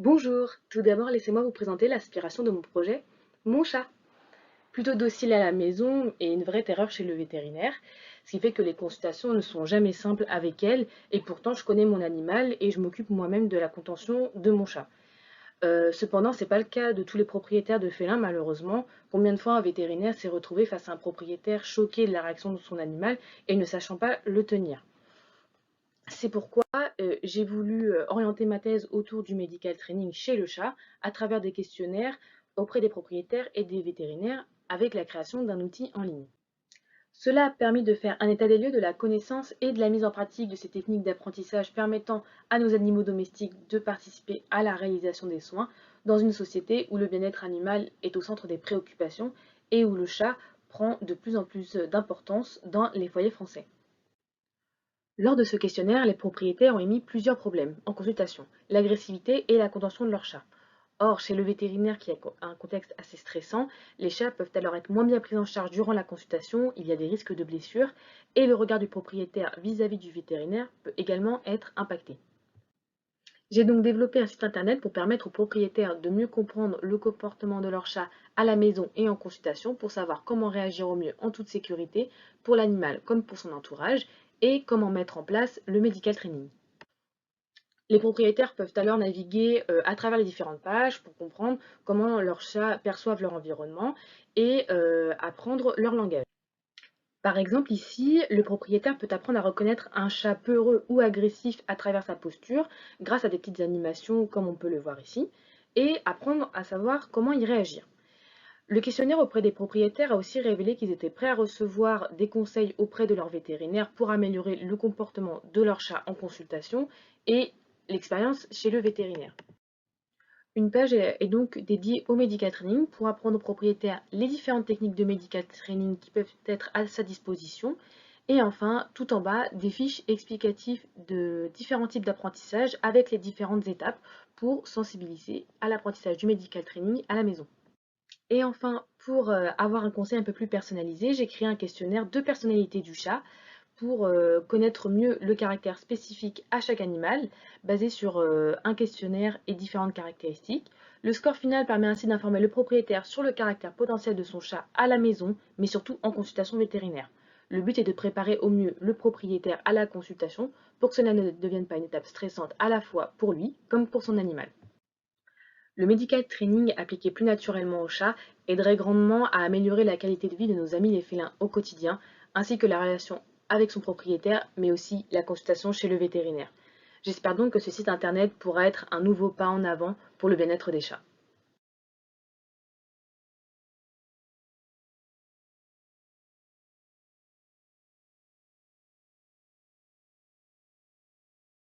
Bonjour, tout d'abord laissez-moi vous présenter l'aspiration de mon projet, mon chat. Plutôt docile à la maison et une vraie terreur chez le vétérinaire, ce qui fait que les consultations ne sont jamais simples avec elle, et pourtant je connais mon animal et je m'occupe moi-même de la contention de mon chat. Cependant, c'est pas le cas de tous les propriétaires de félins malheureusement. Combien de fois un vétérinaire s'est retrouvé face à un propriétaire choqué de la réaction de son animal et ne sachant pas le tenir? C'est pourquoi j'ai voulu orienter ma thèse autour du medical training chez le chat à travers des questionnaires auprès des propriétaires et des vétérinaires avec la création d'un outil en ligne. Cela a permis de faire un état des lieux de la connaissance et de la mise en pratique de ces techniques d'apprentissage permettant à nos animaux domestiques de participer à la réalisation des soins dans une société où le bien-être animal est au centre des préoccupations et où le chat prend de plus en plus d'importance dans les foyers français. Lors de ce questionnaire, les propriétaires ont émis plusieurs problèmes en consultation, l'agressivité et la contention de leurs chats. Or, chez le vétérinaire qui a un contexte assez stressant, les chats peuvent alors être moins bien pris en charge durant la consultation, il y a des risques de blessures, et le regard du propriétaire vis-à-vis du vétérinaire peut également être impacté. J'ai donc développé un site internet pour permettre aux propriétaires de mieux comprendre le comportement de leur chat à la maison et en consultation pour savoir comment réagir au mieux en toute sécurité pour l'animal comme pour son entourage et comment mettre en place le medical training. Les propriétaires peuvent alors naviguer à travers les différentes pages pour comprendre comment leurs chats perçoivent leur environnement et apprendre leur langage. Par exemple, ici, le propriétaire peut apprendre à reconnaître un chat peureux ou agressif à travers sa posture, grâce à des petites animations comme on peut le voir ici, et apprendre à savoir comment y réagir. Le questionnaire auprès des propriétaires a aussi révélé qu'ils étaient prêts à recevoir des conseils auprès de leur vétérinaire pour améliorer le comportement de leur chat en consultation et l'expérience chez le vétérinaire. Une page est donc dédiée au medical training pour apprendre aux propriétaires les différentes techniques de medical training qui peuvent être à sa disposition. Et enfin, tout en bas, des fiches explicatives de différents types d'apprentissage avec les différentes étapes pour sensibiliser à l'apprentissage du medical training à la maison. Et enfin, pour avoir un conseil un peu plus personnalisé, j'ai créé un questionnaire de personnalité du chat pour connaître mieux le caractère spécifique à chaque animal, basé sur un questionnaire et différentes caractéristiques. Le score final permet ainsi d'informer le propriétaire sur le caractère potentiel de son chat à la maison, mais surtout en consultation vétérinaire. Le but est de préparer au mieux le propriétaire à la consultation pour que cela ne devienne pas une étape stressante à la fois pour lui comme pour son animal. Le medical training appliqué plus naturellement aux chats aiderait grandement à améliorer la qualité de vie de nos amis les félins au quotidien, ainsi que la relation avec son propriétaire, mais aussi la consultation chez le vétérinaire. J'espère donc que ce site internet pourra être un nouveau pas en avant pour le bien-être des chats.